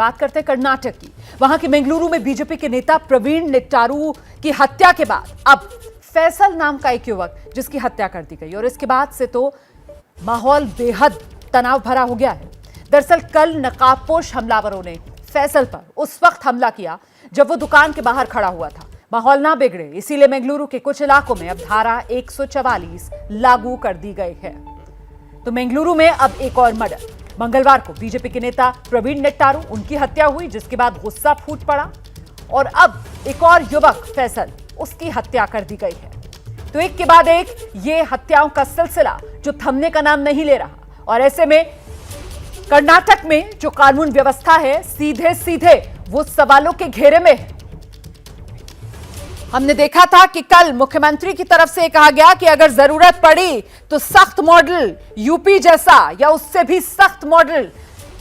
बात करते हैं कर्नाटक की। वहां के मंगलुरु में बीजेपी के नेता प्रवीण नेट्टारू की हत्या के बाद अब फैसल नाम का एक युवक जिसकी हत्या कर दी गई और इसके बाद से तो माहौल बेहद तनाव भरा हो गया है। दरअसल कल नकाबपोश हमलावरों ने फैसल पर उस वक्त हमला किया जब वो दुकान के बाहर खड़ा हुआ था। माहौल ना बिगड़े इसीलिए मंगलुरु के कुछ इलाकों में अब धारा 144 लागू कर दी गई है। तो मंगलुरु में अब एक और मर्डर। मंगलवार को बीजेपी के नेता प्रवीण नेट्टारू, उनकी हत्या हुई जिसके बाद गुस्सा फूट पड़ा और अब एक और युवक फैसल, उसकी हत्या कर दी गई है। तो एक के बाद एक ये हत्याओं का सिलसिला जो थमने का नाम नहीं ले रहा और ऐसे में कर्नाटक में जो कानून व्यवस्था है सीधे सीधे वो सवालों के घेरे में है। हमने देखा था कि कल मुख्यमंत्री की तरफ से कहा गया कि अगर जरूरत पड़ी तो सख्त मॉडल यूपी जैसा या उससे भी सख्त मॉडल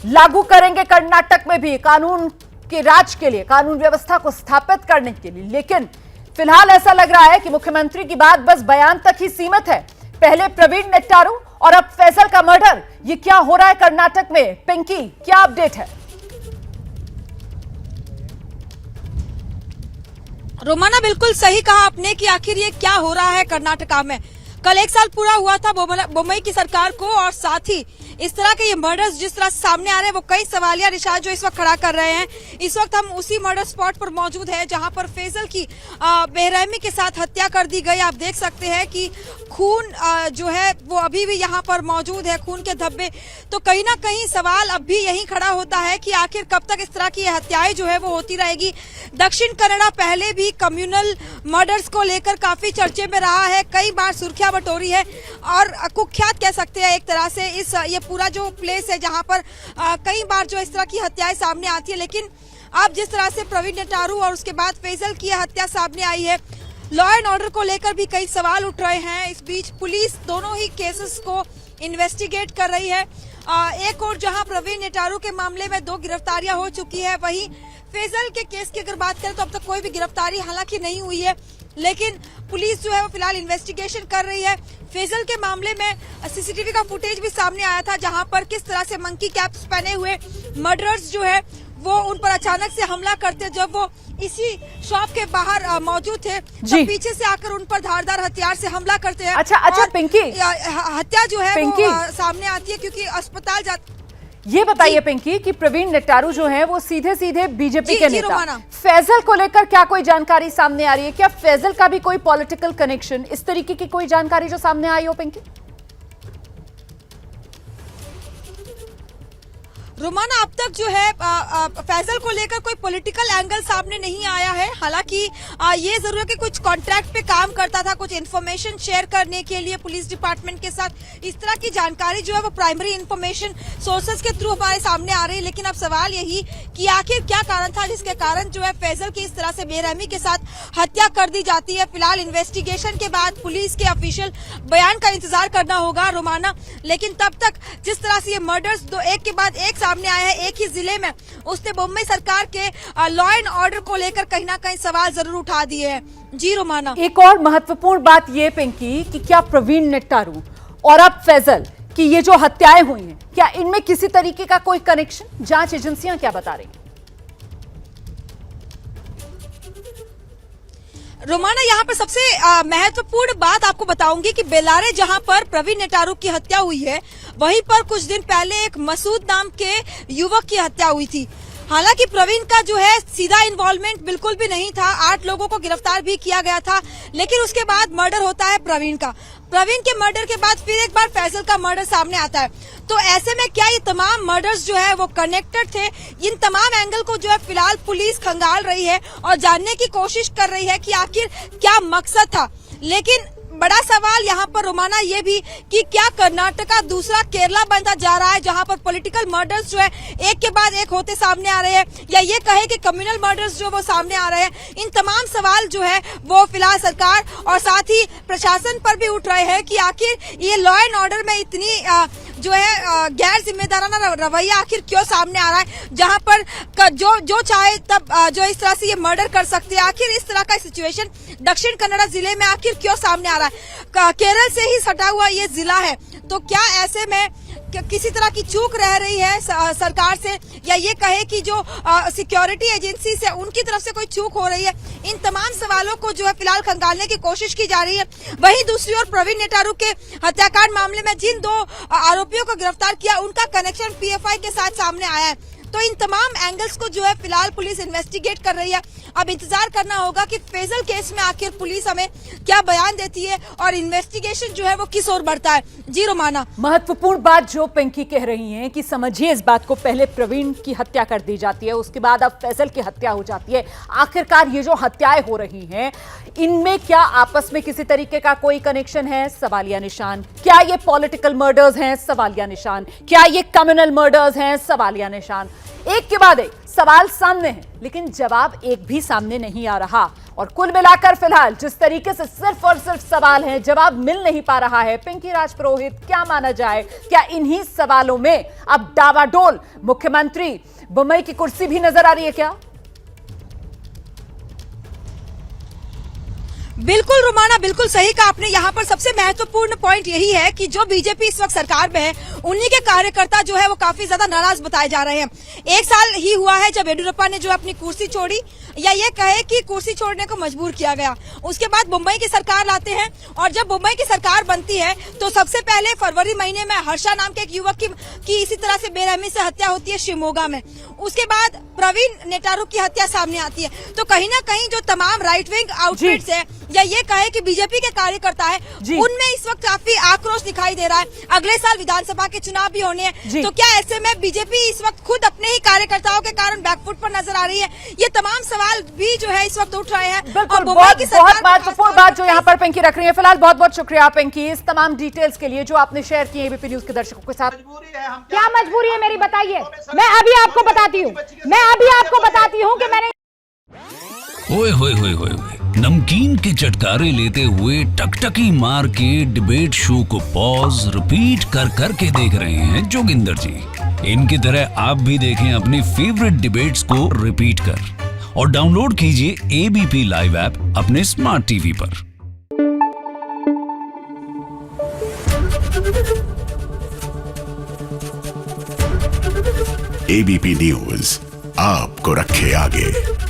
लागू करेंगे कर्नाटक में भी कानून के राज के लिए, कानून व्यवस्था को स्थापित करने के लिए। लेकिन फिलहाल ऐसा लग रहा है कि मुख्यमंत्री की बात बस बयान तक ही सीमित है। पहले प्रवीण नेट्टारू और अब फैसल का मर्डर, ये क्या हो रहा है कर्नाटक में? पिंकी, क्या अपडेट है? रोमाना, बिल्कुल सही कहा आपने कि आखिर ये क्या हो रहा है कर्नाटका में। कल 1 साल पूरा हुआ था मुंबई की सरकार को और साथ ही इस तरह के ये मर्डर्स जिस तरह से सामने आ रहे हैं वो कई सवालिया निशान जो इस वक्त खड़ा कर रहे हैं। इस वक्त हम उसी मर्डर स्पॉट पर मौजूद हैं जहां पर फैसल की बेरहमी के साथ हत्या कर दी गई। आप देख सकते हैं कि खून जो है वो अभी भी यहाँ पर मौजूद है, खून के धब्बे। तो कहीं ना कहीं सवाल अब भी यही खड़ा होता है कि आखिर कब तक इस तरह की हत्याएं जो है वो होती रहेगी। दक्षिण कन्नड़ा पहले भी कम्युनल मर्डर्स को लेकर काफी चर्चे में रहा है, कई बार सुर्खियां बटोरी है और कुख्यात कह सकते हैं एक तरह से ये पूरा जो प्लेस है जहां पर कई बार जो इस तरह की हत्याएं सामने आती है। लेकिन अब जिस तरह से प्रवीण नेट्टारू और उसके बाद फैसल की हत्या सामने आई है, लॉ एंड ऑर्डर को लेकर भी कई सवाल उठ रहे हैं। इस बीच पुलिस दोनों ही केसेस को इन्वेस्टिगेट कर रही है। एक और जहां प्रवीण नेट्टारू के मामले में 2 गिरफ्तारियां हो चुकी है, वहीं फैसल के केस की अगर बात करें तो अब तक कोई भी गिरफ्तारी हालांकि नहीं हुई है, लेकिन पुलिस जो है वो फिलहाल इन्वेस्टिगेशन कर रही है। फैसल के मामले में सीसीटीवी का फुटेज भी सामने आया था जहां पर किस तरह से मंकी कैप्स पहने हुए मर्डरर्स जो है वो उन पर अचानक से हमला करते जब वो इसी शॉप के बाहर मौजूद थे, तो पीछे से आकर उन पर धारदार हथियार से हमला करते हैं। अच्छा पिंकी, हत्या जो है वो सामने आती है क्योंकि अस्पताल ये बताइए पिंकी कि प्रवीण नेट्टारू जो है वो सीधे सीधे बीजेपी के नेता, फैसल को लेकर क्या कोई जानकारी सामने आ रही है? क्या फैसल का भी कोई पॉलिटिकल कनेक्शन, इस तरीके की कोई जानकारी जो सामने आई हो पिंकी? रोमाना, अब तक जो है फैसल को लेकर कोई पॉलिटिकल एंगल सामने नहीं आया है। हालांकि ये जरूर है कि कुछ कॉन्ट्रैक्ट पे काम करता था, कुछ इन्फॉर्मेशन शेयर करने के लिए पुलिस डिपार्टमेंट के साथ। इस तरह की जानकारी जो है वो प्राइमरी इन्फॉर्मेशन सोर्सेज के थ्रू हमारे सामने आ रही है। लेकिन अब सवाल यही कि आखिर क्या कारण था जिसके कारण जो है फैसल की इस तरह से बेरहमी के साथ हत्या कर दी जाती है। फिलहाल इन्वेस्टिगेशन के बाद पुलिस के ऑफिशियल बयान का इंतजार करना होगा रोमाना। लेकिन तब तक जिस तरह से ये मर्डर्स एक के बाद एक सामने आया है एक ही जिले में, उसने मुंबई सरकार के लॉ एंड ऑर्डर को लेकर कहीं ना कहीं सवाल जरूर उठा दिए हैं। जी रोमाना, एक और महत्वपूर्ण बात ये पिंकी कि क्या प्रवीण नेट्टारू और अब फैसल की ये जो हत्याएं हुई हैं, क्या इनमें किसी तरीके का कोई कनेक्शन? जांच एजेंसियां क्या बता रही हैं? रोमाना, यहाँ पर सबसे महत्वपूर्ण बात आपको बताऊंगी कि बेलारे जहां पर प्रवीण नेट्टारू की हत्या हुई है, वहीं पर कुछ दिन पहले एक मसूद नाम के युवक की हत्या हुई थी। हालांकि प्रवीण का जो है सीधा इन्वॉल्वमेंट बिल्कुल भी नहीं था, 8 लोगों को गिरफ्तार भी किया गया था, लेकिन उसके बाद मर्डर होता है प्रवीण का। प्रवीण के मर्डर के बाद फिर एक बार फैसल का मर्डर सामने आता है। तो ऐसे में क्या ये तमाम मर्डर्स जो है वो कनेक्टेड थे? इन तमाम एंगल को जो है फिलहाल पुलिस खंगाल रही है और जानने की कोशिश कर रही है कि आखिर क्या मकसद था। लेकिन बड़ा सवाल यहाँ पर रोमाना ये भी कि क्या कर्नाटका दूसरा केरला बनता जा रहा है जहाँ पर पॉलिटिकल मर्डर्स जो है एक के बाद एक होते सामने आ रहे हैं, या ये कहे कि कम्युनल मर्डर्स जो वो सामने आ रहे हैं। इन तमाम सवाल जो है वो फिलहाल सरकार और साथ ही प्रशासन पर भी उठ रहे हैं कि आखिर ये लॉ एंड ऑर्डर में इतनी जो है गैर जिम्मेदाराना रवैया आखिर क्यों सामने आ रहा है, जहां पर जो चाहे तब जो इस तरह से ये मर्डर कर सकते हैं। आखिर इस तरह का सिचुएशन दक्षिण कन्नड़ा जिले में आखिर क्यों सामने आ रहा है? केरल से ही सटा हुआ ये जिला है, तो क्या ऐसे में किसी तरह की चूक रह रही है सरकार से, या ये कहे कि जो सिक्योरिटी एजेंसी से उनकी तरफ से कोई चूक हो रही है, इन तमाम सवालों को जो है फिलहाल खंगालने की कोशिश की जा रही है। वहीं दूसरी ओर प्रवीण नेटारू के हत्याकांड मामले में जिन 2 आरोपियों को गिरफ्तार किया, उनका कनेक्शन पीएफआई के साथ सामने आया है। तो इन तमाम एंगल्स को जो है फिलहाल पुलिस इन्वेस्टिगेट कर रही है। अब इंतजार करना होगा कि फैजल केस में आखिर पुलिस हमें क्या बयान देती है और इन्वेस्टिगेशन जो है वो किस ओर बढ़ता है। जी रोमाना, महत्वपूर्ण बात जो पिंकी कह रही हैं कि समझिए इस बात को, पहले प्रवीण की हत्या कर दी जाती है, उसके बाद अब फैजल की हत्या हो जाती है। आखिरकार ये जो हत्याएं हो रही हैं, इनमें क्या आपस में किसी तरीके का कोई कनेक्शन है? सवालिया निशान। क्या ये पॉलिटिकल मर्डर्स हैं? सवालिया निशान। क्या ये कम्युनल मर्डर्स हैं? सवालिया निशान। एक के बाद एक सवाल सामने हैं, लेकिन जवाब एक भी सामने नहीं आ रहा। और कुल मिलाकर फिलहाल जिस तरीके से सिर्फ और सिर्फ सवाल हैं, जवाब मिल नहीं पा रहा है। पिंकी राजपुरोहित, क्या माना जाए? क्या इन्हीं सवालों में अब डावाडोल मुख्यमंत्री बम्बई की कुर्सी भी नजर आ रही है क्या? बिल्कुल रोमाना, बिल्कुल सही कहा आपने। यहाँ पर सबसे महत्वपूर्ण पॉइंट यही है कि जो बीजेपी इस वक्त सरकार में है, उन्हीं के कार्यकर्ता जो है वो काफी ज्यादा नाराज बताए जा रहे हैं। 1 साल ही हुआ है जब येडियुरप्पा ने जो अपनी कुर्सी छोड़ी, या ये कहे कि कुर्सी छोड़ने को मजबूर किया गया। उसके बाद मुंबई की सरकार लाते हैं, और जब मुंबई की सरकार बनती है तो सबसे पहले फरवरी महीने में हर्षा नाम के एक युवक की इसी तरह से बेरहमी से हत्या होती है शिवमोगा में। उसके बाद प्रवीण नेटारू की हत्या सामने आती है। तो कहीं ना कहीं जो तमाम राइट विंग आउटफिट्स है, या ये कहे कि बीजेपी के कार्यकर्ता है, उनमें इस वक्त काफी आक्रोश दिखाई दे रहा है। अगले साल विधानसभा के चुनाव भी होने हैं, तो क्या ऐसे में बीजेपी इस वक्त खुद अपने ही कार्यकर्ताओं के कारण बैकफुट पर नजर आ रही है? ये तमाम सवाल भी जो है इस वक्त उठ रहे हैं। बिल्कुल, बहुत महत्वपूर्ण बात जो यहाँ पर पिंकी रख रही है। फिलहाल बहुत बहुत शुक्रिया पिंकी इस तमाम डिटेल्स के लिए जो आपने शेयर की एबीपी न्यूज के दर्शकों के साथ। क्या मजबूरी है मेरी, बताइए। मैं अभी आपको बताती हूँ कि मैंने ओए होए होए होए नमकीन के चटकारे लेते हुए टकटकी मार के डिबेट शो को पॉज रिपीट कर कर के देख रहे हैं जोगिंदर जी। इनकी तरह आप भी देखें अपनी फेवरेट डिबेट्स को रिपीट कर, और डाउनलोड कीजिए एबीपी लाइव ऐप अपने स्मार्ट टीवी पर। एबीपी न्यूज आपको रखे आगे।